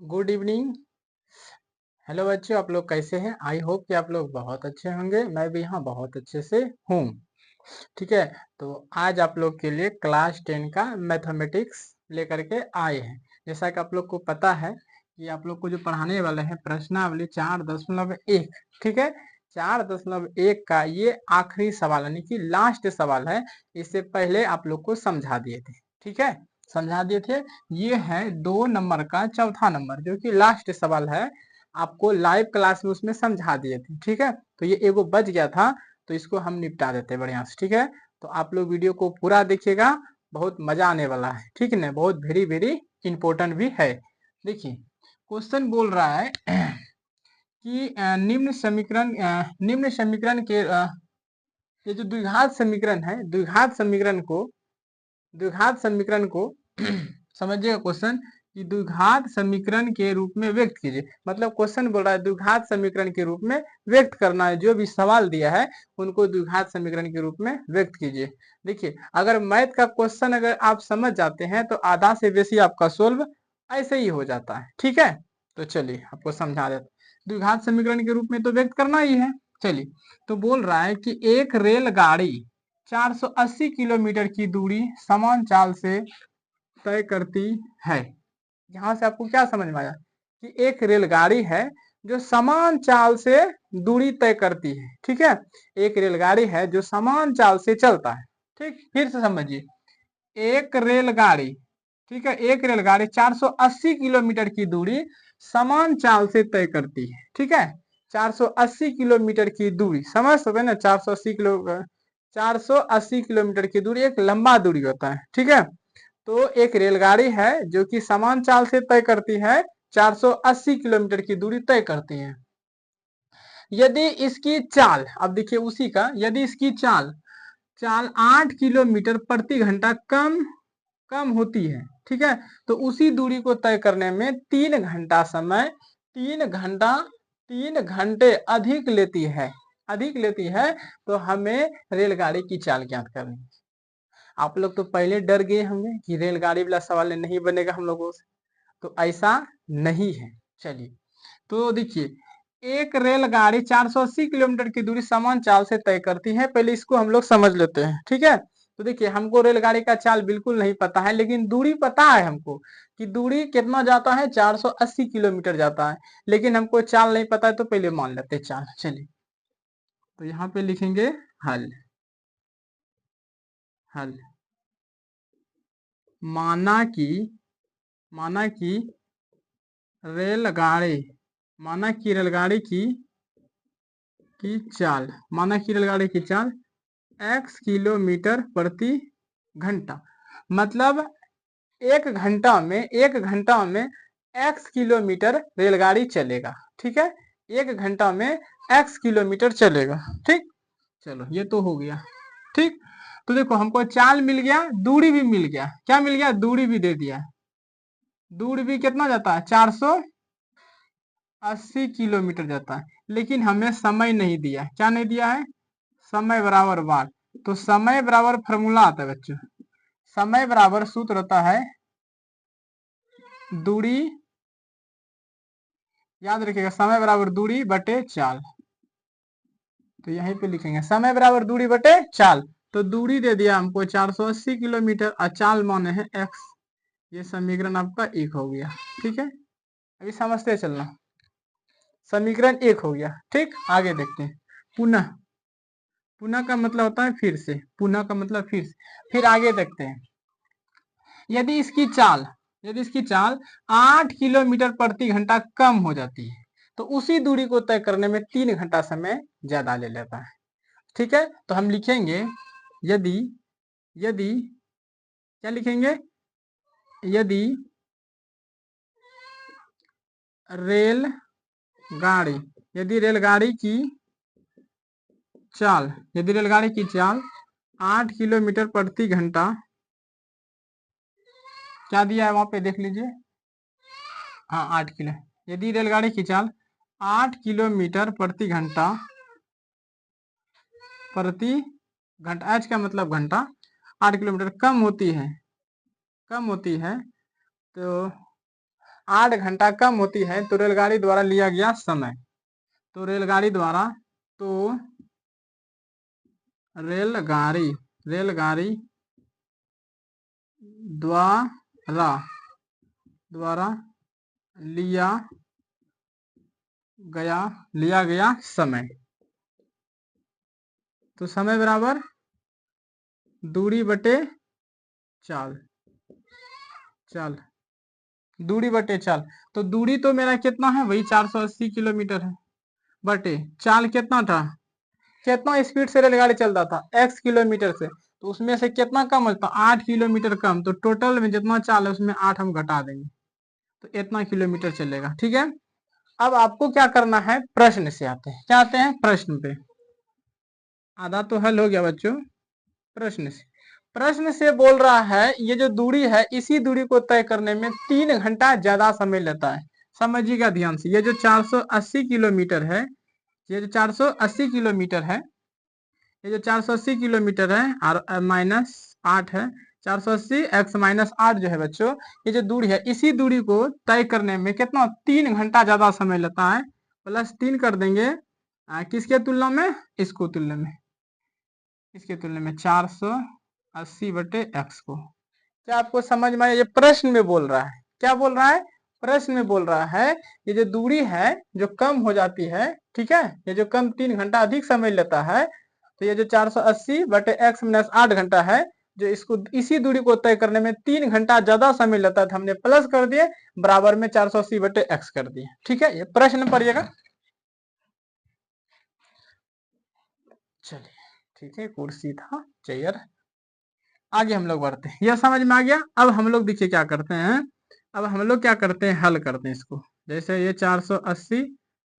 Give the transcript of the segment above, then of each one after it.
Good evening. Hello बच्चों, आप लोग कैसे हैं? आई होप कि आप लोग बहुत अच्छे होंगे। मैं भी यहाँ बहुत अच्छे से हूँ। ठीक है। तो आज आप लोग के लिए क्लास 10 का मैथमेटिक्स लेकर के आए हैं। जैसा कि आप लोग को पता है कि आप लोग को जो पढ़ाने वाले हैं प्रश्नावली 4.1। ठीक है। 4.1 का ये आखिरी सवाल यानी कि लास्ट सवाल है। इससे पहले आप लोग को समझा दिए थे। ठीक है, समझा दिए थे। ये है 2 नंबर का चौथा नंबर जो कि लास्ट सवाल है। आपको लाइव क्लास में उसमें समझा दिए थे। ठीक है, तो ये एगो बच गया था, तो इसको हम निपटा देते हैं बढ़िया से। ठीक है, तो आप लोग वीडियो को पूरा देखिएगा, बहुत मजा आने वाला है। ठीक है ना, बहुत वेरी वेरी इंपॉर्टेंट भी है। देखिए, क्वेश्चन बोल रहा है कि निम्न समीकरण के ये जो द्विघात समीकरण है, द्विघात समीकरण को समझिएगा क्वेश्चन कि द्विघात समीकरण के रूप में व्यक्त कीजिए। मतलब क्वेश्चन बोल रहा है द्विघात समीकरण के रूप में व्यक्त करना है। जो भी सवाल दिया है उनको द्विघात समीकरण के रूप में व्यक्त कीजिए। देखिए, अगर मैथ का क्वेश्चन अगर आप समझ जाते हैं तो आधा से बेसी आपका सोल्व ऐसे ही हो जाता है। ठीक है, तो चलिए आपको समझा देते। द्विघात समीकरण के रूप में तो व्यक्त करना ही है। चलिए, तो बोल रहा है कि एक रेलगाड़ी 480 किलोमीटर की दूरी समान चाल से तय करती है। यहाँ से आपको क्या समझ में आया कि एक रेलगाड़ी है जो समान चाल से दूरी तय करती है। ठीक है, एक रेलगाड़ी है जो समान चाल से चलता है। ठीक, फिर से समझिए, एक रेलगाड़ी, ठीक है, एक रेलगाड़ी 480 किलोमीटर की दूरी समान चाल से तय करती है। ठीक है, 480 किलोमीटर की दूरी समझ सकते हैं ना। 480 किलोमीटर की दूरी एक लंबा दूरी होता है। ठीक है, तो एक रेलगाड़ी है जो कि समान चाल से तय करती है, 480 किलोमीटर की दूरी तय करती है। यदि इसकी चाल, अब देखिए उसी का, यदि इसकी चाल चाल 8 किलोमीटर प्रति घंटा कम कम होती है, ठीक है, तो उसी दूरी को तय करने में 3 घंटा समय, 3 घंटा 3 घंटे अधिक लेती है। तो हमें रेलगाड़ी की चाल ज्ञात करनी है। आप लोग तो पहले डर गए होंगे कि रेलगाड़ी वाला सवाल नहीं बनेगा हम लोगों से, तो ऐसा नहीं है। चलिए, तो देखिए, एक रेलगाड़ी 480 किलोमीटर की दूरी समान चाल से तय करती है। पहले इसको हम लोग समझ लेते हैं। ठीक है, तो देखिए, हमको रेलगाड़ी का चाल बिल्कुल नहीं पता है, लेकिन दूरी पता है हमको कि दूरी कितना जाता है, 480 किलोमीटर जाता है। लेकिन हमको चाल नहीं पता है, तो पहले मान लेते हैं चाल। चलिए, तो यहाँ पे लिखेंगे हल। हल माना कि माना कि रेलगाड़ी माना कि रेलगाड़ी की चाल माना कि रेलगाड़ी की चाल x किलोमीटर प्रति घंटा। मतलब एक घंटा में x किलोमीटर रेलगाड़ी चलेगा। ठीक है, एक घंटा में x किलोमीटर चलेगा। ठीक, चलो ये तो हो गया। ठीक, तो देखो हमको चाल मिल गया, दूरी भी मिल गया। क्या मिल गया? दूरी भी दे दिया। दूरी भी कितना जाता है? 480 किलोमीटर जाता है। लेकिन हमें समय नहीं दिया। क्या नहीं दिया है? समय बराबर वाट। तो समय बराबर फॉर्मूला आता है बच्चों। समय बराबर सूत्र होता है दूरी, याद रखिएगा, समय बराबर दूरी बटे चाल। तो यहीं पे लिखेंगे समय बराबर दूरी बटे चाल। तो दूरी दे दिया हमको 480 किलोमीटर और चाल माने हैं x। ये समीकरण आपका एक हो गया। ठीक है, अभी समझते चलना। समीकरण एक हो गया। ठीक, आगे देखते हैं। पुनः पुनः का मतलब होता है फिर से। पुनः का मतलब फिर से। फिर आगे देखते हैं। यदि इसकी चाल 8 किलोमीटर प्रति घंटा कम हो जाती है, तो उसी दूरी को तय करने में 3 घंटा समय ज्यादा ले लेता है। ठीक है, तो हम लिखेंगे यदि यदि क्या लिखेंगे? यदि रेलगाड़ी यदि रेलगाड़ी की चाल 8 किलोमीटर प्रति घंटा, क्या दिया है वहां पे देख लीजिए। हाँ, 8 किलो। यदि रेलगाड़ी की चाल 8 किलोमीटर प्रति घंटा, एच का मतलब घंटा, 8 किलोमीटर कम होती है तो 8 घंटा कम होती है तो रेलगाड़ी द्वारा लिया गया समय। तो रेलगाड़ी द्वारा रेलगाड़ी द्वारा लिया गया समय। तो समय बराबर दूरी बटे चाल दूरी बटे चाल। तो दूरी तो मेरा कितना है, वही 480 किलोमीटर है, बटे चाल कितना था, कितना स्पीड से रेलगाड़ी चलता था, x किलोमीटर से, तो उसमें से कितना कम होता, 8 किलोमीटर कम। तो टोटल में जितना चाल है उसमें 8 हम घटा देंगे तो इतना किलोमीटर चलेगा। ठीक है, अब आपको क्या करना है, प्रश्न से आते हैं। क्या आते हैं, प्रश्न पे। आधा तो हल हो गया बच्चों। प्रश्न से बोल रहा है ये जो दूरी है इसी दूरी को तय करने में 3 घंटा ज्यादा समय लेता है। समझिएगा ध्यान से, ये जो 480 किलोमीटर है, ये जो 480 किलोमीटर है, ये जो 480 किलोमीटर है और माइनस 8 है, 480 x माइनस 8 जो है बच्चों, ये जो दूरी है इसी दूरी को तय करने में कितना, 3 घंटा ज्यादा समय लेता है। प्लस 3 कर देंगे किसके तुलना में, इसको तुलना में, इसके तुलना में 480 बटे x को। क्या आपको समझ में आया, ये प्रश्न में बोल रहा है, क्या बोल रहा है, प्रश्न में बोल रहा है ये जो दूरी है जो कम हो जाती है, ठीक है, ये जो कम 3 घंटा अधिक समय लेता है, तो ये जो 480 बटे x माइनस 8 घंटा है, जो इसको इसी दूरी को तय करने में 3 घंटा ज्यादा समय लेता है, तो हमने प्लस कर दिए, बराबर में 480 बटे x कर दिए। ठीक है, ये प्रश्न पढ़िएगा। चलिए ठीक है, कुर्सी था, चेयर। आगे हम लोग बढ़ते हैं, यह समझ में आ गया। अब हम लोग देखिए क्या करते हैं, अब हम लोग क्या करते हैं, हल करते हैं इसको। जैसे ये 480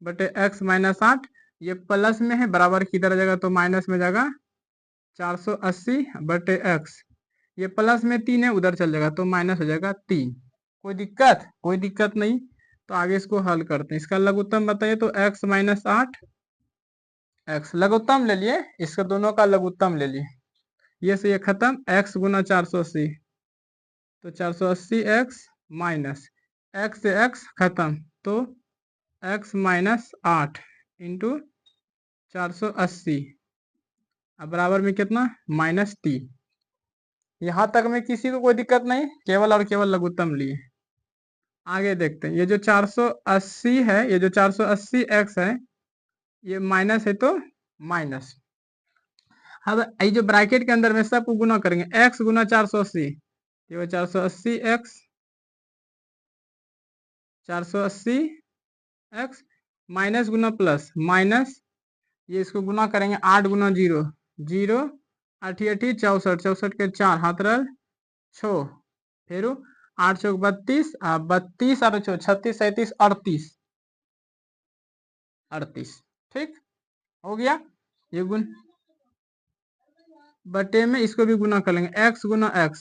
बटे x माइनस 8, ये प्लस में है, बराबर किधर जाएगा, तो माइनस में जाएगा, 480 बटे x, ये प्लस में 3 है, उधर चल जाएगा तो माइनस हो जाएगा 3। कोई दिक्कत, कोई दिक्कत नहीं। तो आगे इसको हल करते हैं, इसका लघुत्तम बताइए, तो x माइनस 8 x लघुत्तम ले लिए, इसका दोनों का लघुत्तम ले लिए, ये से ये खत्म, x गुना 480, तो 480 x माइनस x से x खत्म, तो x माइनस 8 इंटू 480, अब बराबर में कितना, माइनस 3। यहां तक में किसी को कोई दिक्कत नहीं, केवल और केवल लघुत्तम लिए। आगे देखते हैं, ये जो 480 है, ये जो 480 x है, ये माइनस है तो माइनस। अब ये जो ब्रैकेट के अंदर में सबको गुना करेंगे, x गुना 480, ये 480 x 480 x माइनस गुना प्लस माइनस, ये इसको गुना करेंगे, 8 गुना 0 0, 8 8 64, 64 के 4 हाथ रल 6, फिर 8 चौक 32, 32 और 36 37 38 38। ठीक हो गया, ये गुण बटे में इसको भी गुना कर लेंगे, x गुना x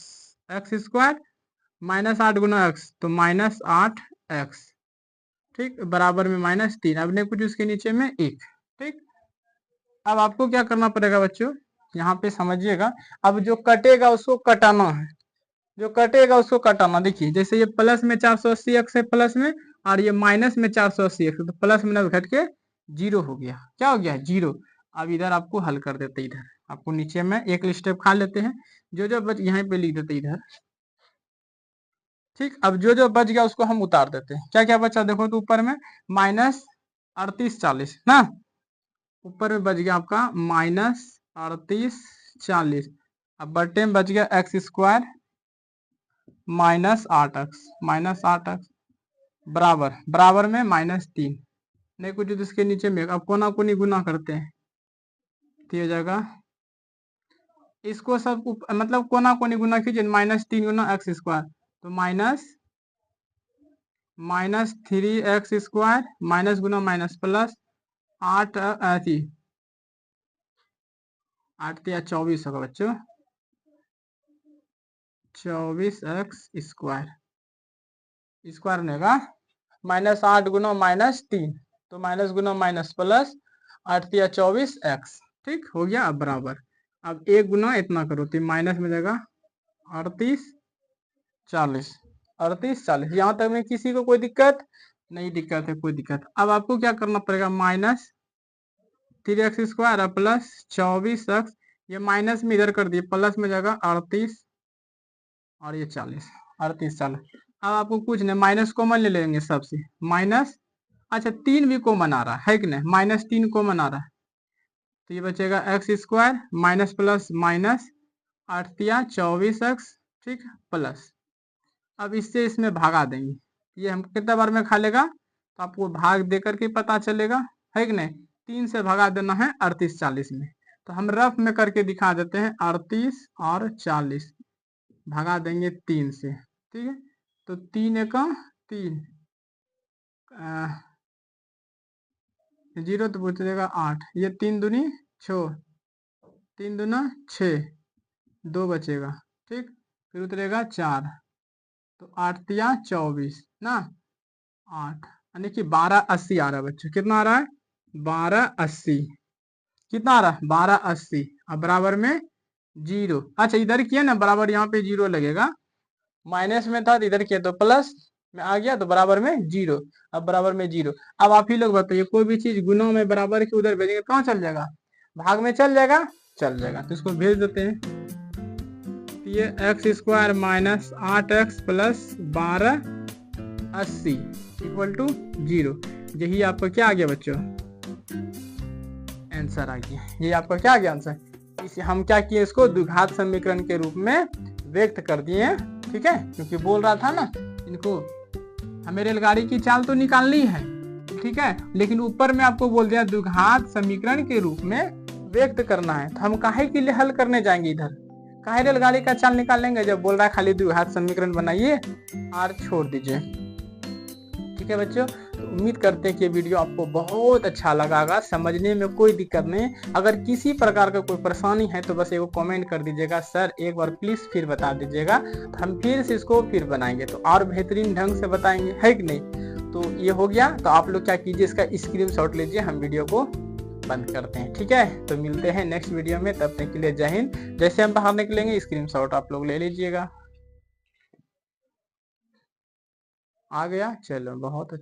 एक्स स्क्वायर माइनस 8 गुना x, तो माइनस 8 x, ठीक, बराबर में माइनस 3। अब ने कुछ उसके नीचे में 1। ठीक, अब आपको क्या करना पड़ेगा बच्चों, यहाँ पे समझिएगा, अब जो कटेगा उसको कटाना है, जो कटेगा उसको कटाना। देखिए जैसे ये प्लस में 480 x है, प्लस में, और ये माइनस में 480 x, तो प्लस में घट के 0 हो गया। क्या हो गया, 0। अब इधर आपको हल कर देते, इधर आपको नीचे में एक स्टेप खा लेते हैं, जो जो बच यहाँ पे लिख देते इधर। ठीक, अब जो जो बच गया उसको हम उतार देते हैं। क्या क्या बचा देखो, तो ऊपर में माइनस 38 40 ना, ऊपर में बच गया आपका माइनस 38 40, अब बटे में बच गया एक्स स्क्वायर माइनस 8x बराबर, बराबर में माइनस 3। नहीं कुछ तो इसके नीचे में, अब कोना कोनी गुना करते हैं तो ये हो जाएगा, इसको सब मतलब कोना कोनी गुना कीजिए, माइनस 3 गुना एक्स स्क्वायर, तो माइनस 3x स्क्वायर, माइनस गुना माइनस प्लस 8 ऐसी 8 या 24 होगा बच्चों, 24x स्क्वायर, स्क्वायर रहेगा, माइनस 8 गुना माइनस 3, तो माइनस गुना माइनस प्लस 8 या 24x। ठीक हो गया, अब बराबर, अब एक गुना इतना करो तो माइनस में जाएगा 38 40, 38 40। यहाँ तक में किसी को कोई दिक्कत नहीं? दिक्कत है, कोई दिक्कत। अब आपको क्या करना पड़ेगा, माइनस 3x² प्लस 24x, ये माइनस में इधर कर दिए, प्लस में जाएगा 38 और ये 40, 38 40। अब आपको कुछ नहीं, माइनस कॉमन ले लेंगे सबसे, माइनस, अच्छा 3 भी कॉमन आ रहा है कि नहीं, -3 कॉमन आ रहा है, तो ये बचेगा x² माइनस प्लस माइनस 8 या 24x, ठीक, प्लस। अब इससे इसमें भागा देंगे, ये हम कितना बार में खा लेगा, तो आपको भाग दे करके पता चलेगा, है कि नहीं। 3 से भगा देना है 38 40 में, तो हम रफ में करके दिखा देते हैं, 38 और 40 भगा देंगे 3 से, ठीक है। तो 3 एकम 3, 0 तो बचेगा 8, ये 3 दूनी 6, 3 दूना 6, 2 बचेगा, ठीक, फिर उतरेगा 4, तो 8 या 24 ना, 8 यानी कि 1280 आ रहा है बच्चों। कितना आ रहा है, 1280। कितना आ रहा है, 1280। अब बराबर में 0, अच्छा इधर किया ना बराबर, यहाँ पे 0 लगेगा, माइनस में था तो इधर किया तो प्लस में आ गया, तो बराबर में 0। अब बराबर में 0। अब आप ही लोग बताइए, कोई भी चीज गुना में बराबर के उधर भेजेंगे कहाँ चल जाएगा, भाग में चल जाएगा, चल जाएगा, तो इसको भेज देते हैं। ये x² minus 8x plus 1280 equal to 0। यही आपका क्या आ गया बच्चों, आंसर आ गया। ये आपका क्या आ गया आंसर। इसे हम क्या किए, इसको द्विघात समीकरण के रूप में व्यक्त कर दिए, ठीक है, क्योंकि बोल रहा था ना इनको, हमें रेलगाड़ी की चाल तो निकालनी है, ठीक है, लेकिन ऊपर में आपको बोल दिया द्विघात समीकरण के रूप में व्यक्त करना है, तो हम काहे के लिए हल करने जाएंगे इधर, काहे रेलगाड़ी का चाल निकाल लेंगे, जब बोल रहा है खाली द्विघात समीकरण बनाइए, आर छोड़ दीजिए, ठीक है बच्चों। तो उम्मीद करते हैं कि ये वीडियो आपको बहुत अच्छा लगा होगा, समझने में कोई दिक्कत नहीं। अगर किसी प्रकार का कोई परेशानी है तो बस एगो कमेंट कर दीजिएगा, सर एक बार प्लीज फिर बता दीजिएगा, तो हम फिर से इसको फिर बनाएंगे, तो और बेहतरीन ढंग से बताएंगे, है कि नहीं। तो ये हो गया, तो आप लोग क्या कीजिए, इसका स्क्रीनशॉट लीजिए, हम वीडियो को बंद करते हैं, ठीक है। तो मिलते हैं नेक्स्ट वीडियो में, तब तक के लिए जय हिंद। जैसे हम बाहर निकलेंगे स्क्रीनशॉट आप लोग ले लीजिएगा। आ गया, चलो बहुत अच्छा।